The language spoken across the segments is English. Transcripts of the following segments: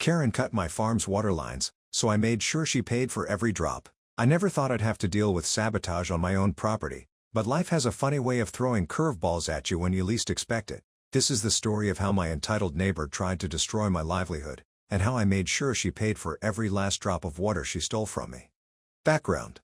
Karen cut my farm's water lines, so I made sure she paid for every drop. I never thought I'd have to deal with sabotage on my own property, but life has a funny way of throwing curveballs at you when you least expect it. This is the story of how my entitled neighbor tried to destroy my livelihood, and how I made sure she paid for every last drop of water she stole from me. Background.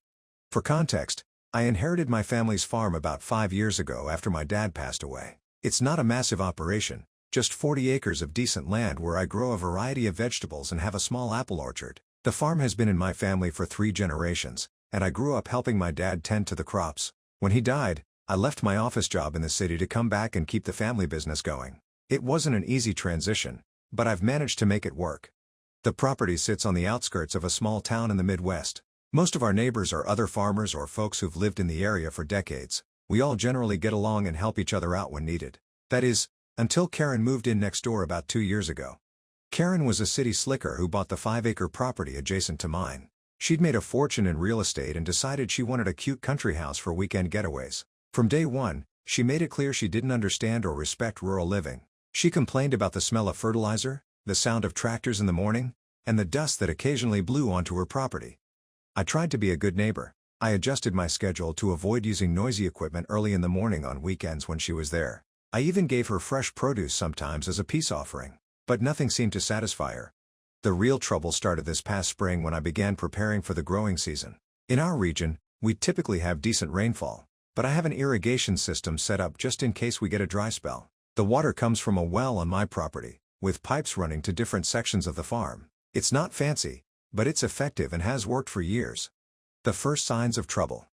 For context, I inherited my family's farm about 5 years ago after my dad passed away. It's not a massive operation, just 40 acres of decent land where I grow a variety of vegetables and have a small apple orchard. The farm has been in my family for 3 generations, and I grew up helping my dad tend to the crops. When he died, I left my office job in the city to come back and keep the family business going. It wasn't an easy transition, but I've managed to make it work. The property sits on the outskirts of a small town in the Midwest. Most of our neighbors are other farmers or folks who've lived in the area for decades. We all generally get along and help each other out when needed. That is, until Karen moved in next door about 2 years ago. Karen was a city slicker who bought the 5-acre property adjacent to mine. She'd made a fortune in real estate and decided she wanted a cute country house for weekend getaways. From day one, she made it clear she didn't understand or respect rural living. She complained about the smell of fertilizer, the sound of tractors in the morning, and the dust that occasionally blew onto her property. I tried to be a good neighbor. I adjusted my schedule to avoid using noisy equipment early in the morning on weekends when she was there. I even gave her fresh produce sometimes as a peace offering. But nothing seemed to satisfy her. The real trouble started this past spring when I began preparing for the growing season. In our region, we typically have decent rainfall, but I have an irrigation system set up just in case we get a dry spell. The water comes from a well on my property, with pipes running to different sections of the farm. It's not fancy, but it's effective and has worked for years. The first signs of trouble.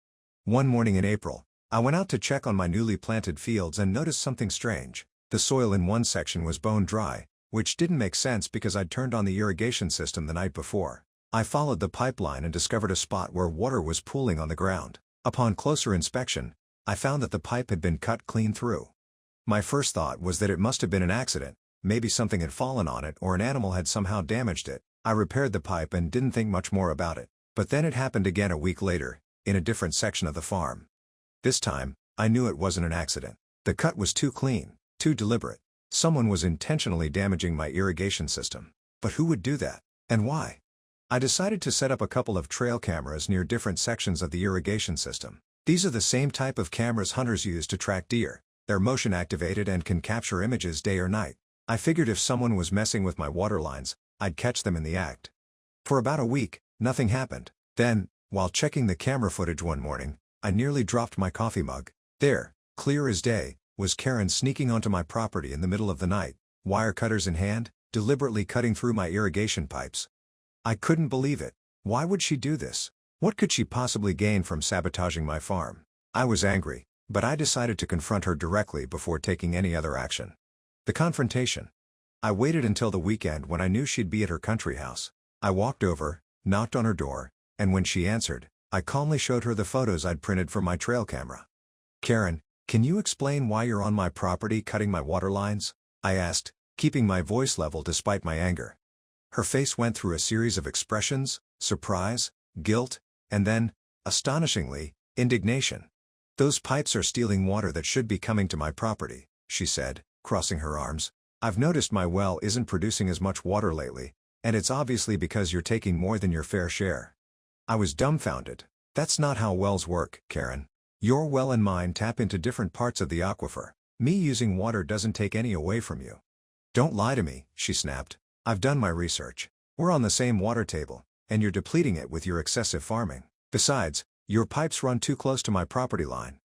One morning in April, I went out to check on my newly planted fields and noticed something strange. The soil in one section was bone dry, which didn't make sense because I'd turned on the irrigation system the night before. I followed the pipeline and discovered a spot where water was pooling on the ground. Upon closer inspection, I found that the pipe had been cut clean through. My first thought was that it must have been an accident, maybe something had fallen on it or an animal had somehow damaged it. I repaired the pipe and didn't think much more about it. But then it happened again a week later, in a different section of the farm. This time, I knew it wasn't an accident. The cut was too clean, too deliberate. Someone was intentionally damaging my irrigation system. But who would do that? And why? I decided to set up a couple of trail cameras near different sections of the irrigation system. These are the same type of cameras hunters use to track deer. They're motion activated and can capture images day or night. I figured if someone was messing with my water lines, I'd catch them in the act. For about a week, nothing happened. Then, while checking the camera footage one morning, I nearly dropped my coffee mug. There, clear as day, was Karen sneaking onto my property in the middle of the night, wire cutters in hand, deliberately cutting through my irrigation pipes. I couldn't believe it. Why would she do this? What could she possibly gain from sabotaging my farm? I was angry, but I decided to confront her directly before taking any other action. The confrontation. I waited until the weekend when I knew she'd be at her country house. I walked over, knocked on her door, and when she answered, I calmly showed her the photos I'd printed from my trail camera. "Karen, can you explain why you're on my property cutting my water lines?" I asked, keeping my voice level despite my anger. Her face went through a series of expressions: surprise, guilt, and then, astonishingly, indignation. "Those pipes are stealing water that should be coming to my property," she said, crossing her arms. "I've noticed my well isn't producing as much water lately, and it's obviously because you're taking more than your fair share." I was dumbfounded. "That's not how wells work, Karen. Your well and mine tap into different parts of the aquifer. Me using water doesn't take any away from you." "Don't lie to me," she snapped. "I've done my research. We're on the same water table, and you're depleting it with your excessive farming. Besides, your pipes run too close to my property line."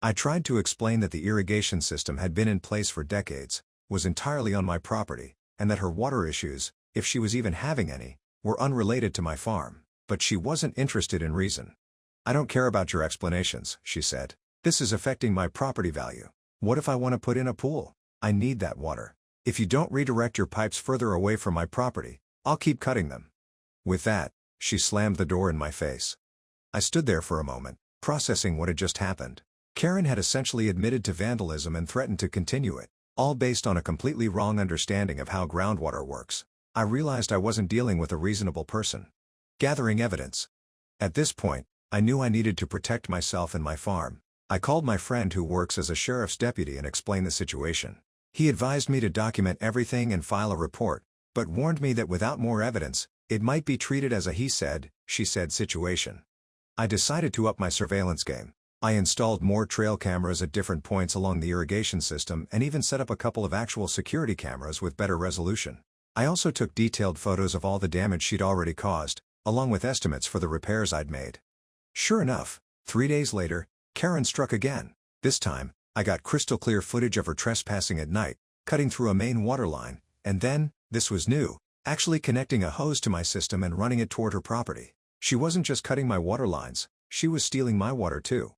I tried to explain that the irrigation system had been in place for decades, was entirely on my property, and that her water issues, if she was even having any, were unrelated to my farm. But she wasn't interested in reason. "I don't care about your explanations," she said. "This is affecting my property value. What if I want to put in a pool? I need that water. If you don't redirect your pipes further away from my property, I'll keep cutting them." With that, she slammed the door in my face. I stood there for a moment, processing what had just happened. Karen had essentially admitted to vandalism and threatened to continue it, all based on a completely wrong understanding of how groundwater works. I realized I wasn't dealing with a reasonable person. Gathering evidence. At this point, I knew I needed to protect myself and my farm. I called my friend who works as a sheriff's deputy and explained the situation. He advised me to document everything and file a report, but warned me that without more evidence, it might be treated as a he said, she said situation. I decided to up my surveillance game. I installed more trail cameras at different points along the irrigation system and even set up a couple of actual security cameras with better resolution. I also took detailed photos of all the damage she'd already caused, along with estimates for the repairs I'd made. Sure enough, 3 days later, Karen struck again. This time, I got crystal clear footage of her trespassing at night, cutting through a main water line, and then, this was new, actually connecting a hose to my system and running it toward her property. She wasn't just cutting my water lines, she was stealing my water too.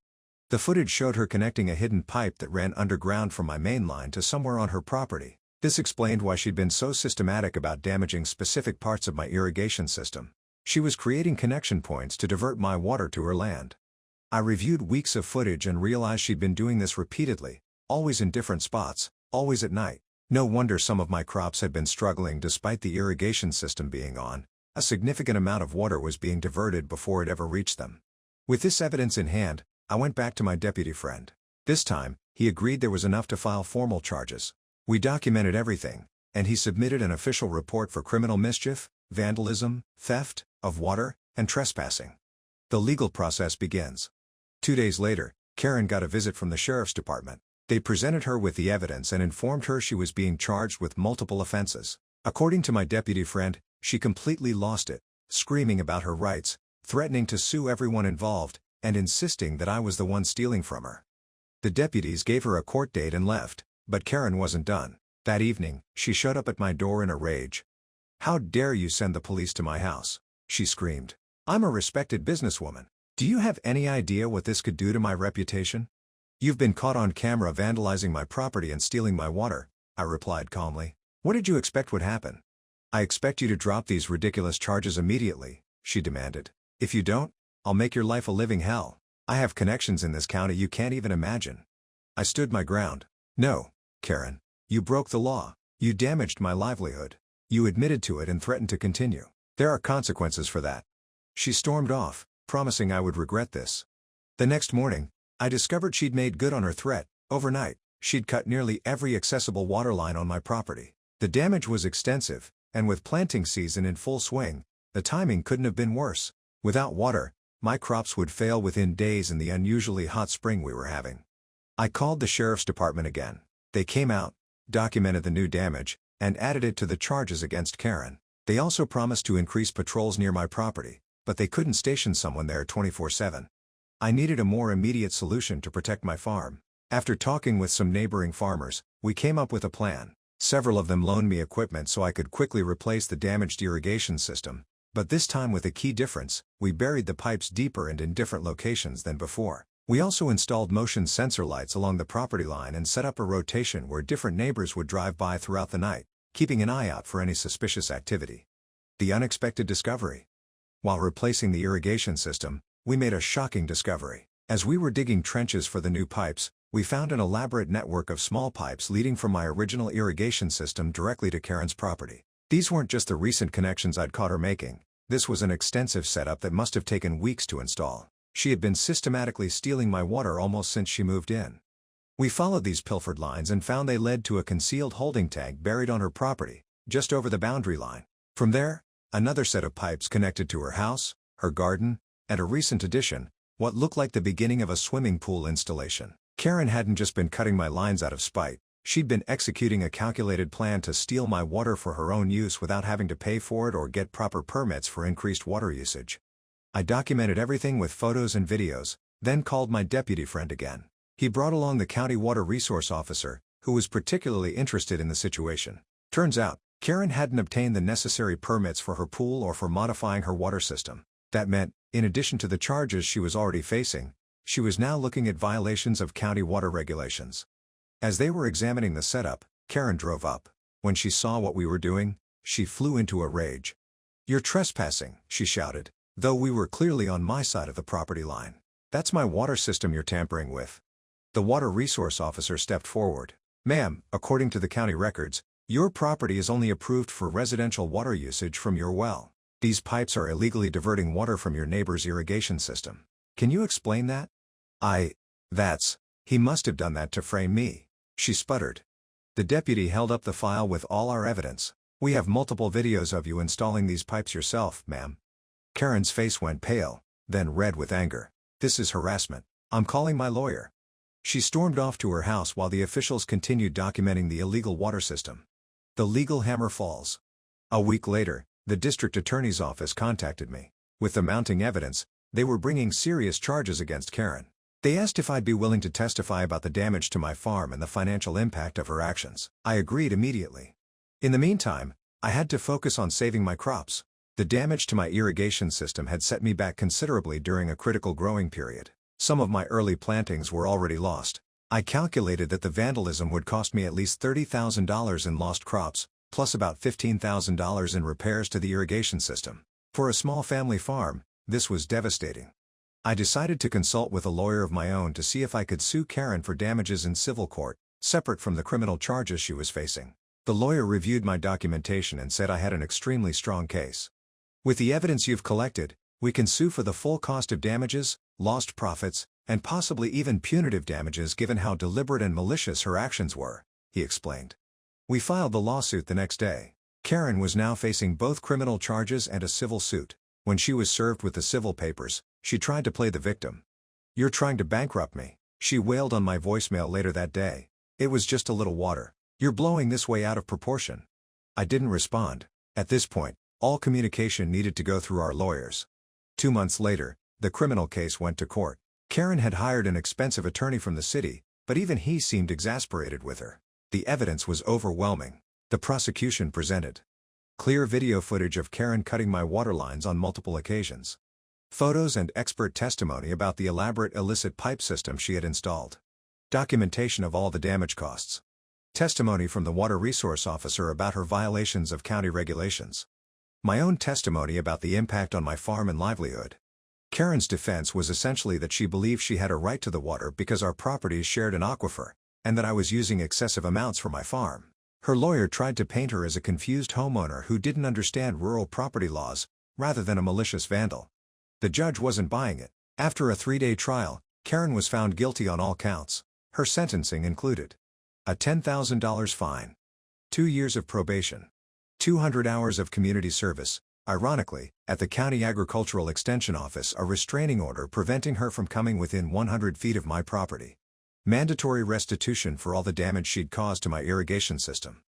The footage showed her connecting a hidden pipe that ran underground from my main line to somewhere on her property. This explained why she'd been so systematic about damaging specific parts of my irrigation system. She was creating connection points to divert my water to her land. I reviewed weeks of footage and realized she'd been doing this repeatedly, always in different spots, always at night. No wonder some of my crops had been struggling despite the irrigation system being on. A significant amount of water was being diverted before it ever reached them. With this evidence in hand, I went back to my deputy friend. This time, he agreed there was enough to file formal charges. We documented everything, and he submitted an official report for criminal mischief, vandalism, theft of water, and trespassing. The legal process begins. 2 days later, Karen got a visit from the sheriff's department. They presented her with the evidence and informed her she was being charged with multiple offenses. According to my deputy friend, she completely lost it, screaming about her rights, threatening to sue everyone involved, and insisting that I was the one stealing from her. The deputies gave her a court date and left, but Karen wasn't done. That evening, she showed up at my door in a rage. "How dare you send the police to my house?" she screamed. "I'm a respected businesswoman. Do you have any idea what this could do to my reputation?" "You've been caught on camera vandalizing my property and stealing my water," I replied calmly. "What did you expect would happen?" "I expect you to drop these ridiculous charges immediately," she demanded. "If you don't, I'll make your life a living hell. I have connections in this county you can't even imagine." I stood my ground. "No, Karen. You broke the law. You damaged my livelihood. You admitted to it and threatened to continue. There are consequences for that." She stormed off, promising I would regret this. The next morning, I discovered she'd made good on her threat. Overnight, she'd cut nearly every accessible water line on my property. The damage was extensive, and with planting season in full swing, the timing couldn't have been worse. Without water, my crops would fail within days in the unusually hot spring we were having. I called the sheriff's department again. They came out, documented the new damage, and added it to the charges against Karen. They also promised to increase patrols near my property, but they couldn't station someone there 24/7. I needed a more immediate solution to protect my farm. After talking with some neighboring farmers, we came up with a plan. Several of them loaned me equipment so I could quickly replace the damaged irrigation system, but this time with a key difference: we buried the pipes deeper and in different locations than before. We also installed motion sensor lights along the property line and set up a rotation where different neighbors would drive by throughout the night, keeping an eye out for any suspicious activity. The unexpected discovery. While replacing the irrigation system, we made a shocking discovery. As we were digging trenches for the new pipes, we found an elaborate network of small pipes leading from my original irrigation system directly to Karen's property. These weren't just the recent connections I'd caught her making. This was an extensive setup that must have taken weeks to install. She had been systematically stealing my water almost since she moved in. We followed these pilfered lines and found they led to a concealed holding tank buried on her property, just over the boundary line. From there, another set of pipes connected to her house, her garden, and a recent addition, what looked like the beginning of a swimming pool installation. Karen hadn't just been cutting my lines out of spite, she'd been executing a calculated plan to steal my water for her own use without having to pay for it or get proper permits for increased water usage. I documented everything with photos and videos, then called my deputy friend again. He brought along the county water resource officer, who was particularly interested in the situation. Turns out, Karen hadn't obtained the necessary permits for her pool or for modifying her water system. That meant, in addition to the charges she was already facing, she was now looking at violations of county water regulations. As they were examining the setup, Karen drove up. When she saw what we were doing, she flew into a rage. "You're trespassing," she shouted, though we were clearly on my side of the property line. "That's my water system you're tampering with." The water resource officer stepped forward. "Ma'am, according to the county records, your property is only approved for residential water usage from your well. These pipes are illegally diverting water from your neighbor's irrigation system. Can you explain that?" He must have done that to frame me," she sputtered. The deputy held up the file with all our evidence. We have multiple videos of you installing these pipes yourself, ma'am. Karen's face went pale, then red with anger. This is harassment. I'm calling my lawyer. She stormed off to her house while the officials continued documenting the illegal water system. The legal hammer falls. A week later, the district attorney's office contacted me. With the mounting evidence, they were bringing serious charges against Karen. They asked if I'd be willing to testify about the damage to my farm and the financial impact of her actions. I agreed immediately. In the meantime, I had to focus on saving my crops. The damage to my irrigation system had set me back considerably during a critical growing period. Some of my early plantings were already lost. I calculated that the vandalism would cost me at least $30,000 in lost crops, plus about $15,000 in repairs to the irrigation system. For a small family farm, this was devastating. I decided to consult with a lawyer of my own to see if I could sue Karen for damages in civil court, separate from the criminal charges she was facing. The lawyer reviewed my documentation and said I had an extremely strong case. With the evidence you've collected, we can sue for the full cost of damages, lost profits, and possibly even punitive damages given how deliberate and malicious her actions were, he explained. We filed the lawsuit the next day. Karen was now facing both criminal charges and a civil suit. When she was served with the civil papers, she tried to play the victim. "You're trying to bankrupt me," she wailed on my voicemail later that day. "It was just a little water. You're blowing this way out of proportion." I didn't respond. At this point, all communication needed to go through our lawyers. 2 months later, the criminal case went to court. Karen had hired an expensive attorney from the city, but even he seemed exasperated with her. The evidence was overwhelming. The prosecution presented clear video footage of Karen cutting my water lines on multiple occasions. Photos and expert testimony about the elaborate illicit pipe system she had installed. Documentation of all the damage costs. Testimony from the water resource officer about her violations of county regulations. My own testimony about the impact on my farm and livelihood. Karen's defense was essentially that she believed she had a right to the water because our properties shared an aquifer, and that I was using excessive amounts for my farm. Her lawyer tried to paint her as a confused homeowner who didn't understand rural property laws, rather than a malicious vandal. The judge wasn't buying it. After a 3-day trial, Karen was found guilty on all counts. Her sentencing included a $10,000 fine, 2 years of probation, 200 hours of community service. Ironically, at the County Agricultural Extension Office, a restraining order preventing her from coming within 100 feet of my property. Mandatory restitution for all the damage she'd caused to my irrigation system.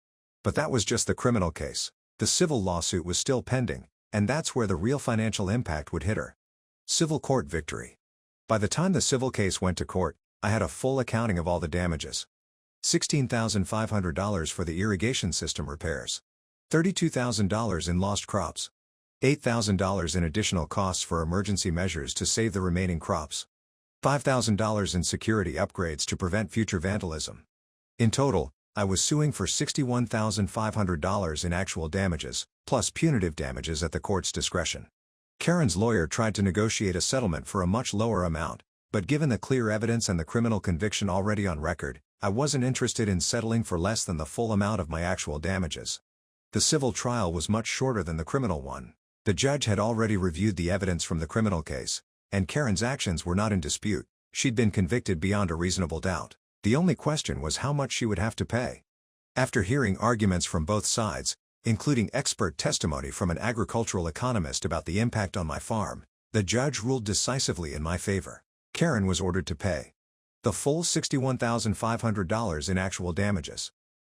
But that was just the criminal case. The civil lawsuit was still pending, and that's where the real financial impact would hit her. Civil court victory. By the time the civil case went to court, I had a full accounting of all the damages. $16,500 for the irrigation system repairs. $32,000 in lost crops. $8,000 in additional costs for emergency measures to save the remaining crops. $5,000 in security upgrades to prevent future vandalism. In total, I was suing for $61,500 in actual damages, plus punitive damages at the court's discretion. Karen's lawyer tried to negotiate a settlement for a much lower amount, but given the clear evidence and the criminal conviction already on record, I wasn't interested in settling for less than the full amount of my actual damages. The civil trial was much shorter than the criminal one. The judge had already reviewed the evidence from the criminal case, and Karen's actions were not in dispute. She'd been convicted beyond a reasonable doubt. The only question was how much she would have to pay. After hearing arguments from both sides, including expert testimony from an agricultural economist about the impact on my farm, the judge ruled decisively in my favor. Karen was ordered to pay the full $61,500 in actual damages,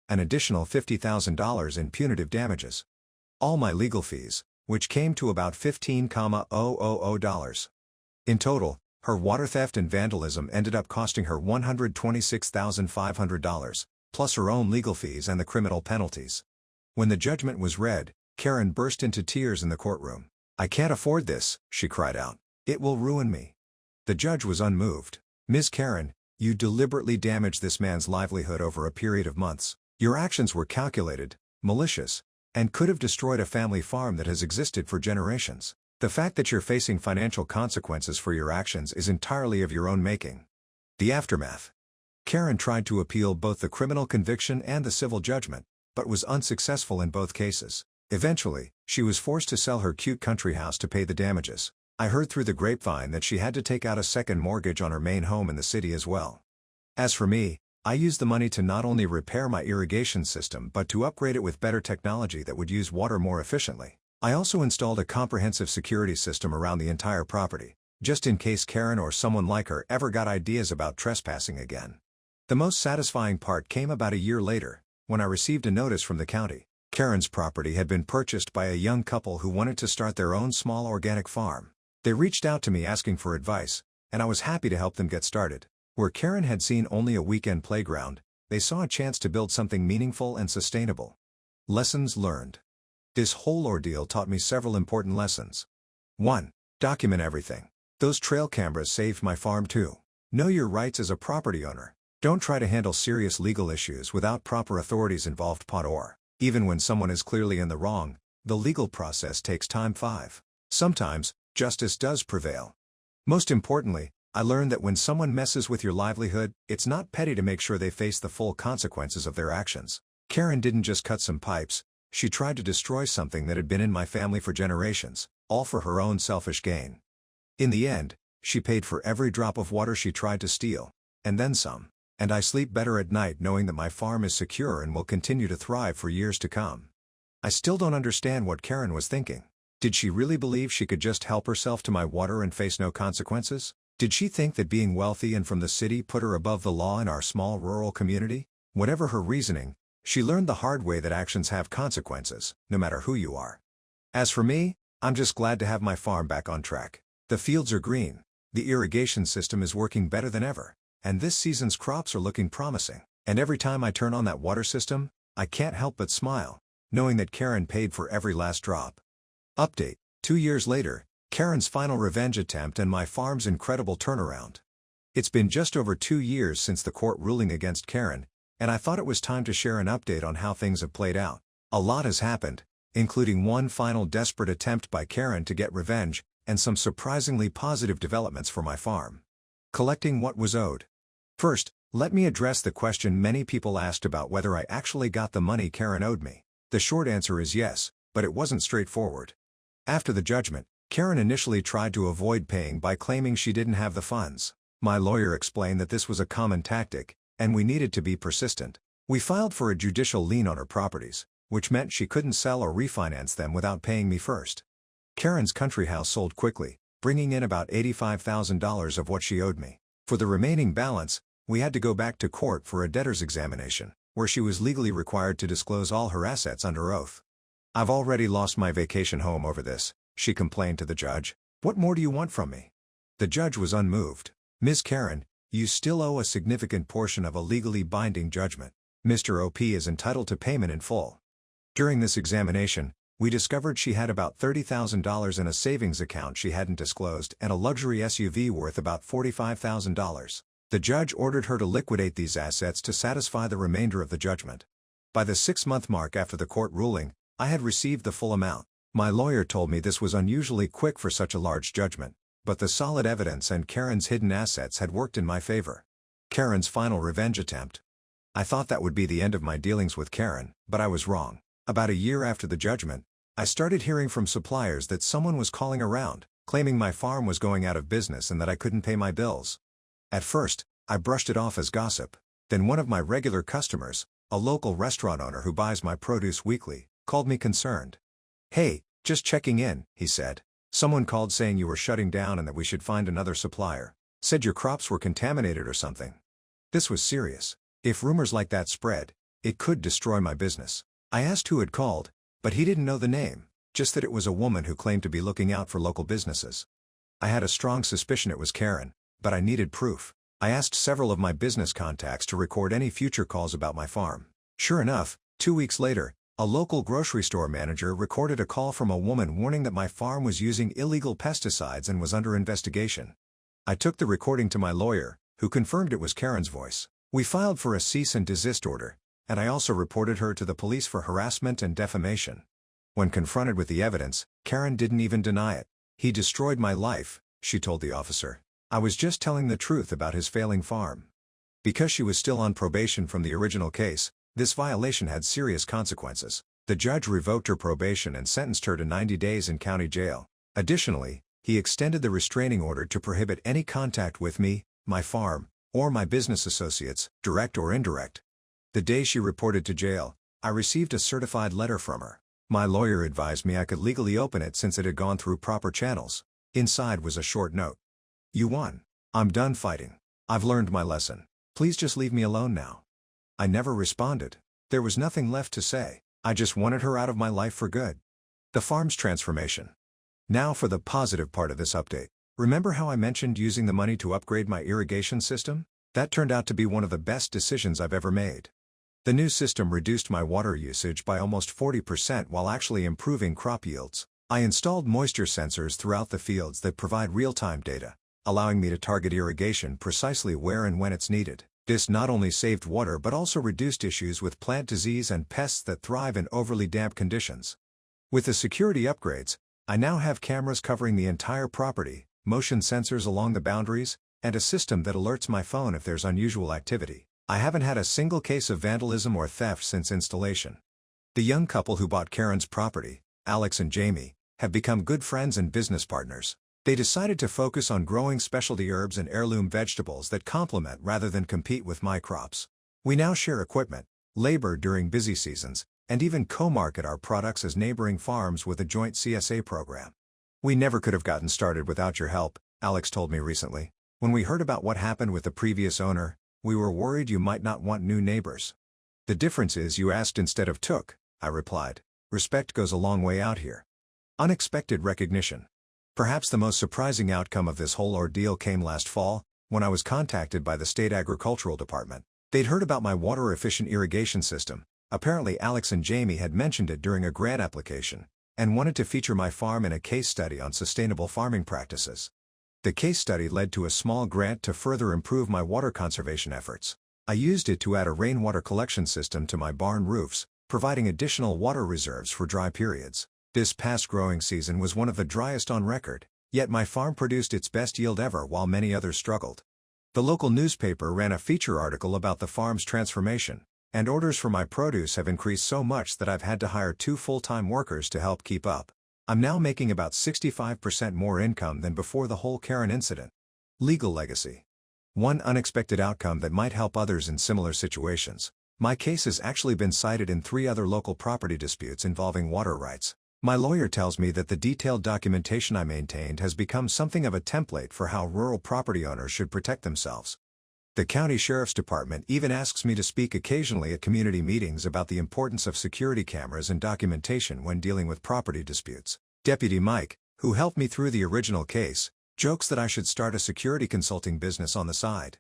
an additional $50,000 in punitive damages, all my legal fees, which came to about $15,000. In total, her water theft and vandalism ended up costing her $126,500, plus her own legal fees and the criminal penalties. When the judgment was read, Karen burst into tears in the courtroom. "I can't afford this," she cried out. "It will ruin me." The judge was unmoved. "Ms. Karen, you deliberately damaged this man's livelihood over a period of months. Your actions were calculated, malicious, and could have destroyed a family farm that has existed for generations. The fact that you're facing financial consequences for your actions is entirely of your own making." The aftermath. Karen tried to appeal both the criminal conviction and the civil judgment, but was unsuccessful in both cases. Eventually, she was forced to sell her cute country house to pay the damages. I heard through the grapevine that she had to take out a second mortgage on her main home in the city as well. As for me, I used the money to not only repair my irrigation system but to upgrade it with better technology that would use water more efficiently. I also installed a comprehensive security system around the entire property, just in case Karen or someone like her ever got ideas about trespassing again. The most satisfying part came about a year later, when I received a notice from the county. Karen's property had been purchased by a young couple who wanted to start their own small organic farm. They reached out to me asking for advice, and I was happy to help them get started. Where Karen had seen only a weekend playground, they saw a chance to build something meaningful and sustainable. Lessons learned. This whole ordeal taught me several important lessons. 1. Document everything. Those trail cameras saved my farm too. Know your rights as a property owner. Don't try to handle serious legal issues without proper authorities involved. Or, even when someone is clearly in the wrong, the legal process takes time. 5. Sometimes, justice does prevail. Most importantly, I learned that when someone messes with your livelihood, it's not petty to make sure they face the full consequences of their actions. Karen didn't just cut some pipes, she tried to destroy something that had been in my family for generations, all for her own selfish gain. In the end, she paid for every drop of water she tried to steal, and then some. And I sleep better at night knowing that my farm is secure and will continue to thrive for years to come. I still don't understand what Karen was thinking. Did she really believe she could just help herself to my water and face no consequences? Did she think that being wealthy and from the city put her above the law in our small rural community? Whatever her reasoning, she learned the hard way that actions have consequences, no matter who you are. As for me, I'm just glad to have my farm back on track. The fields are green, the irrigation system is working better than ever, and this season's crops are looking promising. And every time I turn on that water system, I can't help but smile, knowing that Karen paid for every last drop. Update: 2 years later, Karen's final revenge attempt and my farm's incredible turnaround. It's been just over 2 years since the court ruling against Karen, and I thought it was time to share an update on how things have played out. A lot has happened, including one final desperate attempt by Karen to get revenge, and some surprisingly positive developments for my farm. Collecting what was owed. First, let me address the question many people asked about whether I actually got the money Karen owed me. The short answer is yes, but it wasn't straightforward. After the judgment, Karen initially tried to avoid paying by claiming she didn't have the funds. My lawyer explained that this was a common tactic, and we needed to be persistent. We filed for a judicial lien on her properties, which meant she couldn't sell or refinance them without paying me first. Karen's country house sold quickly, bringing in about $85,000 of what she owed me. For the remaining balance, we had to go back to court for a debtor's examination, where she was legally required to disclose all her assets under oath. "I've already lost my vacation home over this," she complained to the judge. "What more do you want from me?" The judge was unmoved. "Ms. Karen, you still owe a significant portion of a legally binding judgment. Mr. OP is entitled to payment in full." During this examination, we discovered she had about $30,000 in a savings account she hadn't disclosed and a luxury SUV worth about $45,000. The judge ordered her to liquidate these assets to satisfy the remainder of the judgment. By the 6-month mark after the court ruling, I had received the full amount. My lawyer told me this was unusually quick for such a large judgment, but the solid evidence and Karen's hidden assets had worked in my favor. Karen's final revenge attempt. I thought that would be the end of my dealings with Karen, but I was wrong. About a year after the judgment, I started hearing from suppliers that someone was calling around, claiming my farm was going out of business and that I couldn't pay my bills. At first, I brushed it off as gossip. Then one of my regular customers, a local restaurant owner who buys my produce weekly, called me concerned. "Hey, just checking in," he said. "Someone called saying you were shutting down and that we should find another supplier. Said your crops were contaminated or something." This was serious. If rumors like that spread, it could destroy my business. I asked who had called, but he didn't know the name, just that it was a woman who claimed to be looking out for local businesses. I had a strong suspicion it was Karen, but I needed proof. I asked several of my business contacts to record any future calls about my farm. Sure enough, 2 weeks later, a local grocery store manager recorded a call from a woman warning that my farm was using illegal pesticides and was under investigation. I took the recording to my lawyer, who confirmed it was Karen's voice. We filed for a cease and desist order, and I also reported her to the police for harassment and defamation. When confronted with the evidence, Karen didn't even deny it. "He destroyed my life," she told the officer. "I was just telling the truth about his failing farm." Because she was still on probation from the original case, this violation had serious consequences. The judge revoked her probation and sentenced her to 90 days in county jail. Additionally, he extended the restraining order to prohibit any contact with me, my farm, or my business associates, direct or indirect. The day she reported to jail, I received a certified letter from her. My lawyer advised me I could legally open it since it had gone through proper channels. Inside was a short note. "You won. I'm done fighting. I've learned my lesson. Please just leave me alone now." I never responded. There was nothing left to say. I just wanted her out of my life for good. The farm's transformation. Now for the positive part of this update. Remember how I mentioned using the money to upgrade my irrigation system? That turned out to be one of the best decisions I've ever made. The new system reduced my water usage by almost 40% while actually improving crop yields. I installed moisture sensors throughout the fields that provide real-time data, allowing me to target irrigation precisely where and when it's needed. This not only saved water but also reduced issues with plant disease and pests that thrive in overly damp conditions. With the security upgrades, I now have cameras covering the entire property, motion sensors along the boundaries, and a system that alerts my phone if there's unusual activity. I haven't had a single case of vandalism or theft since installation. The young couple who bought Karen's property, Alex and Jamie, have become good friends and business partners. They decided to focus on growing specialty herbs and heirloom vegetables that complement rather than compete with my crops. We now share equipment, labor during busy seasons, and even co-market our products as neighboring farms with a joint CSA program. "We never could have gotten started without your help," Alex told me recently. "When we heard about what happened with the previous owner, we were worried you might not want new neighbors. The difference is you asked instead of took," I replied. "Respect goes a long way out here." Unexpected recognition. Perhaps the most surprising outcome of this whole ordeal came last fall, when I was contacted by the state agricultural department. They'd heard about my water-efficient irrigation system. Apparently Alex and Jamie had mentioned it during a grant application, and wanted to feature my farm in a case study on sustainable farming practices. The case study led to a small grant to further improve my water conservation efforts. I used it to add a rainwater collection system to my barn roofs, providing additional water reserves for dry periods. This past growing season was one of the driest on record, yet my farm produced its best yield ever while many others struggled. The local newspaper ran a feature article about the farm's transformation, and orders for my produce have increased so much that I've had to hire 2 full-time workers to help keep up. I'm now making about 65% more income than before the whole Karen incident. Legal legacy. One unexpected outcome that might help others in similar situations. My case has actually been cited in 3 other local property disputes involving water rights. My lawyer tells me that the detailed documentation I maintained has become something of a template for how rural property owners should protect themselves. The county sheriff's department even asks me to speak occasionally at community meetings about the importance of security cameras and documentation when dealing with property disputes. Deputy Mike, who helped me through the original case, jokes that I should start a security consulting business on the side.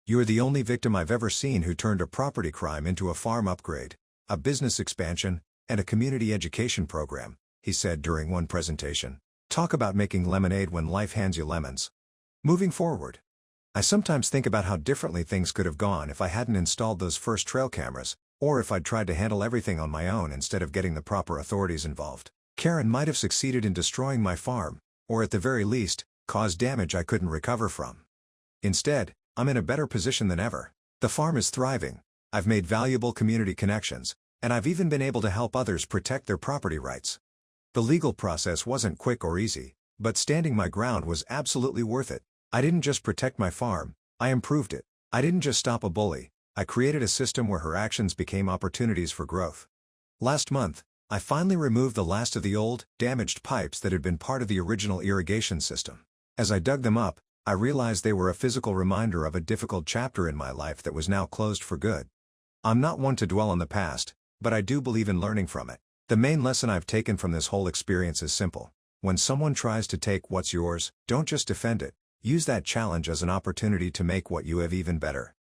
"You're the only victim I've ever seen who turned a property crime into a farm upgrade, a business expansion, and a community education program," he said during one presentation. Talk about making lemonade when life hands you lemons. Moving forward. I sometimes think about how differently things could have gone if I hadn't installed those first trail cameras, or if I'd tried to handle everything on my own instead of getting the proper authorities involved. Karen might have succeeded in destroying my farm, or at the very least, caused damage I couldn't recover from. Instead, I'm in a better position than ever. The farm is thriving, I've made valuable community connections, and I've even been able to help others protect their property rights. The legal process wasn't quick or easy, but standing my ground was absolutely worth it. I didn't just protect my farm, I improved it. I didn't just stop a bully, I created a system where her actions became opportunities for growth. Last month, I finally removed the last of the old, damaged pipes that had been part of the original irrigation system. As I dug them up, I realized they were a physical reminder of a difficult chapter in my life that was now closed for good. I'm not one to dwell on the past, but I do believe in learning from it. The main lesson I've taken from this whole experience is simple. When someone tries to take what's yours, don't just defend it. Use that challenge as an opportunity to make what you have even better.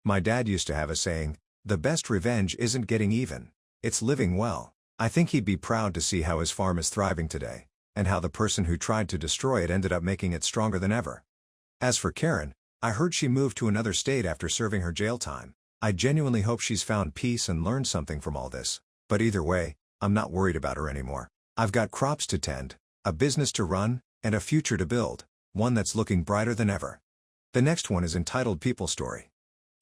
My dad used to have a saying, "The best revenge isn't getting even, it's living well." I think he'd be proud to see how his farm is thriving today, and how the person who tried to destroy it ended up making it stronger than ever. As for Karen, I heard she moved to another state after serving her jail time. I genuinely hope she's found peace and learned something from all this. But either way, I'm not worried about her anymore. I've got crops to tend, a business to run, and a future to build. One that's looking brighter than ever. The next one is entitled People Story.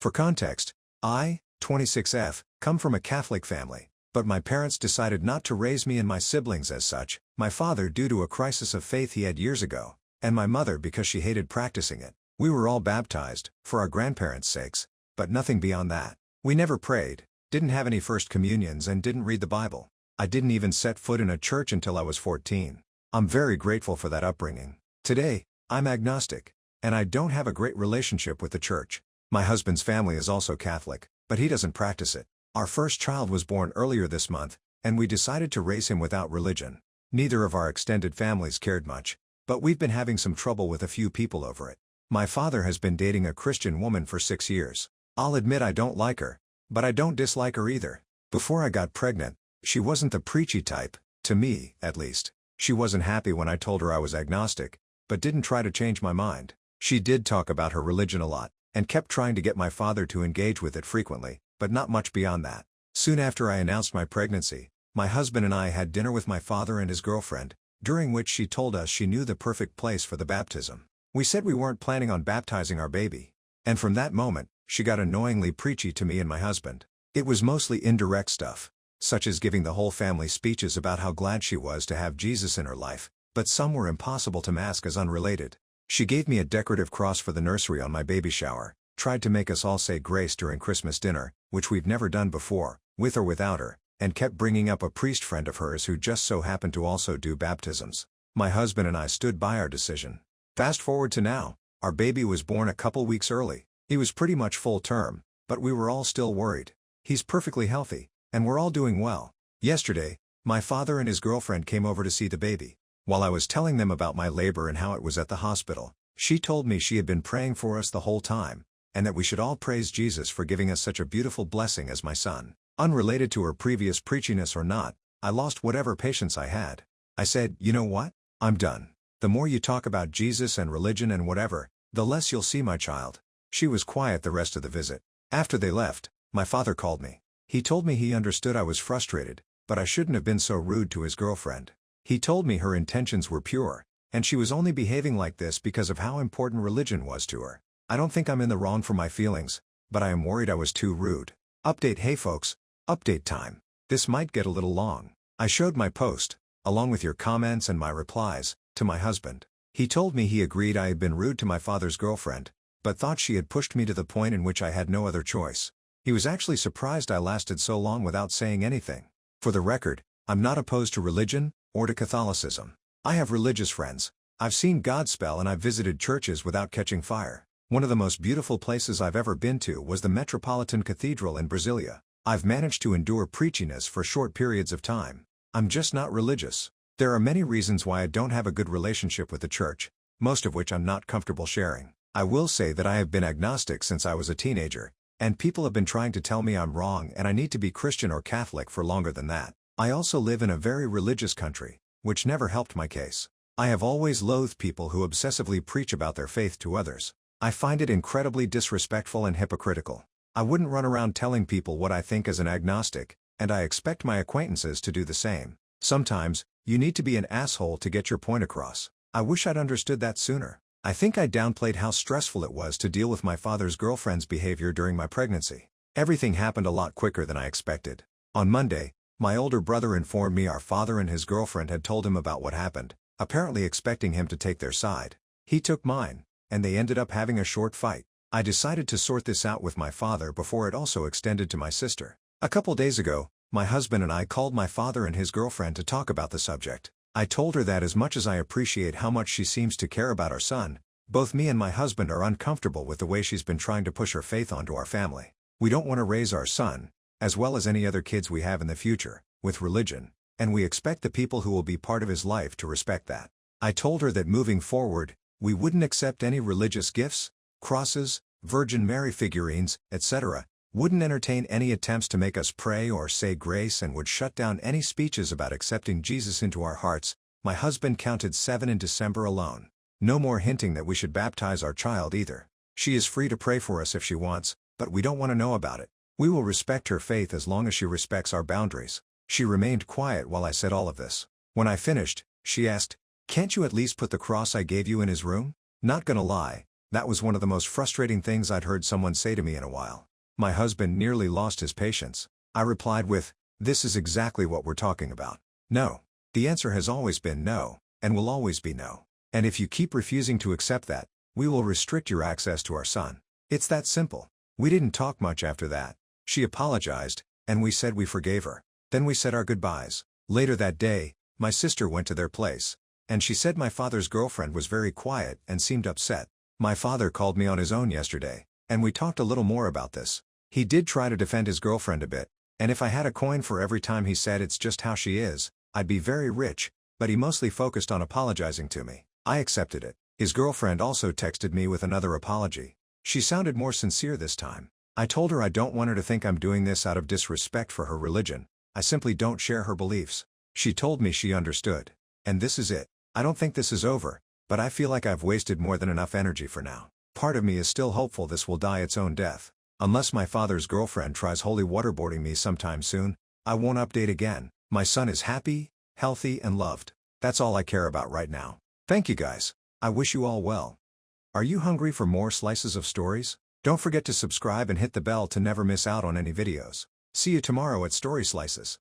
For context, I, 26F, come from a Catholic family, but my parents decided not to raise me and my siblings as such, my father due to a crisis of faith he had years ago, and my mother because she hated practicing it. We were all baptized, for our grandparents' sakes, but nothing beyond that. We never prayed, didn't have any first communions and didn't read the Bible. I didn't even set foot in a church until I was 14. I'm very grateful for that upbringing. Today, I'm agnostic, and I don't have a great relationship with the church. My husband's family is also Catholic, but he doesn't practice it. Our first child was born earlier this month, and we decided to raise him without religion. Neither of our extended families cared much, but we've been having some trouble with a few people over it. My father has been dating a Christian woman for 6 years. I'll admit I don't like her, but I don't dislike her either. Before I got pregnant, she wasn't the preachy type, to me, at least. She wasn't happy when I told her I was agnostic, but didn't try to change my mind. She did talk about her religion a lot, and kept trying to get my father to engage with it frequently, but not much beyond that. Soon after I announced my pregnancy, my husband and I had dinner with my father and his girlfriend, during which she told us she knew the perfect place for the baptism. We said we weren't planning on baptizing our baby. And from that moment, she got annoyingly preachy to me and my husband. It was mostly indirect stuff, such as giving the whole family speeches about how glad she was to have Jesus in her life, but some were impossible to mask as unrelated. She gave me a decorative cross for the nursery on my baby shower, tried to make us all say grace during Christmas dinner, which we've never done before, with or without her, and kept bringing up a priest friend of hers who just so happened to also do baptisms. My husband and I stood by our decision. Fast forward to now, our baby was born a couple weeks early. He was pretty much full term, but we were all still worried. He's perfectly healthy, and we're all doing well. Yesterday, my father and his girlfriend came over to see the baby. While I was telling them about my labor and how it was at the hospital, she told me she had been praying for us the whole time, and that we should all praise Jesus for giving us such a beautiful blessing as my son. Unrelated to her previous preachiness or not, I lost whatever patience I had. I said, you know what? I'm done. The more you talk about Jesus and religion and whatever, the less you'll see my child. She was quiet the rest of the visit. After they left, my father called me. He told me he understood I was frustrated, but I shouldn't have been so rude to his girlfriend. He told me her intentions were pure, and she was only behaving like this because of how important religion was to her. I don't think I'm in the wrong for my feelings, but I am worried I was too rude. Update. Hey folks, update time. This might get a little long. I showed my post, along with your comments and my replies, to my husband. He told me he agreed I had been rude to my father's girlfriend, but thought she had pushed me to the point in which I had no other choice. He was actually surprised I lasted so long without saying anything. For the record, I'm not opposed to religion, or to Catholicism. I have religious friends. I've seen God spell and I've visited churches without catching fire. One of the most beautiful places I've ever been to was the Metropolitan Cathedral in Brasilia. I've managed to endure preachiness for short periods of time. I'm just not religious. There are many reasons why I don't have a good relationship with the church, most of which I'm not comfortable sharing. I will say that I have been agnostic since I was a teenager, and people have been trying to tell me I'm wrong and I need to be Christian or Catholic for longer than that. I also live in a very religious country, which never helped my case. I have always loathed people who obsessively preach about their faith to others. I find it incredibly disrespectful and hypocritical. I wouldn't run around telling people what I think as an agnostic, and I expect my acquaintances to do the same. Sometimes, you need to be an asshole to get your point across. I wish I'd understood that sooner. I think I downplayed how stressful it was to deal with my father's girlfriend's behavior during my pregnancy. Everything happened a lot quicker than I expected. On Monday, my older brother informed me our father and his girlfriend had told him about what happened, apparently expecting him to take their side. He took mine, and they ended up having a short fight. I decided to sort this out with my father before it also extended to my sister. A couple days ago, my husband and I called my father and his girlfriend to talk about the subject. I told her that as much as I appreciate how much she seems to care about our son, both me and my husband are uncomfortable with the way she's been trying to push her faith onto our family. We don't want to raise our son, as well as any other kids we have in the future, with religion, and we expect the people who will be part of his life to respect that. I told her that moving forward, we wouldn't accept any religious gifts, crosses, Virgin Mary figurines, etc., wouldn't entertain any attempts to make us pray or say grace, and would shut down any speeches about accepting Jesus into our hearts. My husband counted 7 in December alone. No more hinting that we should baptize our child either. She is free to pray for us if she wants, but we don't want to know about it. We will respect her faith as long as she respects our boundaries. She remained quiet while I said all of this. When I finished, she asked, "Can't you at least put the cross I gave you in his room?" Not gonna lie, that was one of the most frustrating things I'd heard someone say to me in a while. My husband nearly lost his patience. I replied with, "This is exactly what we're talking about. No." The answer has always been no, and will always be no. And if you keep refusing to accept that, We will restrict your access to our son. It's that simple. We didn't talk much after that. She apologized, and we said we forgave her. Then we said our goodbyes. Later that day, my sister went to their place. And she said my father's girlfriend was very quiet and seemed upset. My father called me on his own yesterday, and we talked a little more about this. He did try to defend his girlfriend a bit, and if I had a coin for every time he said it's just how she is, I'd be very rich, but he mostly focused on apologizing to me. I accepted it. His girlfriend also texted me with another apology. She sounded more sincere this time. I told her I don't want her to think I'm doing this out of disrespect for her religion. I simply don't share her beliefs. She told me she understood. And this is it. I don't think this is over, but I feel like I've wasted more than enough energy for now. Part of me is still hopeful this will die its own death. Unless my father's girlfriend tries holy waterboarding me sometime soon, I won't update again. My son is happy, healthy and loved. That's all I care about right now. Thank you guys. I wish you all well. Are you hungry for more slices of stories? Don't forget to subscribe and hit the bell to never miss out on any videos. See you tomorrow at Story Slices.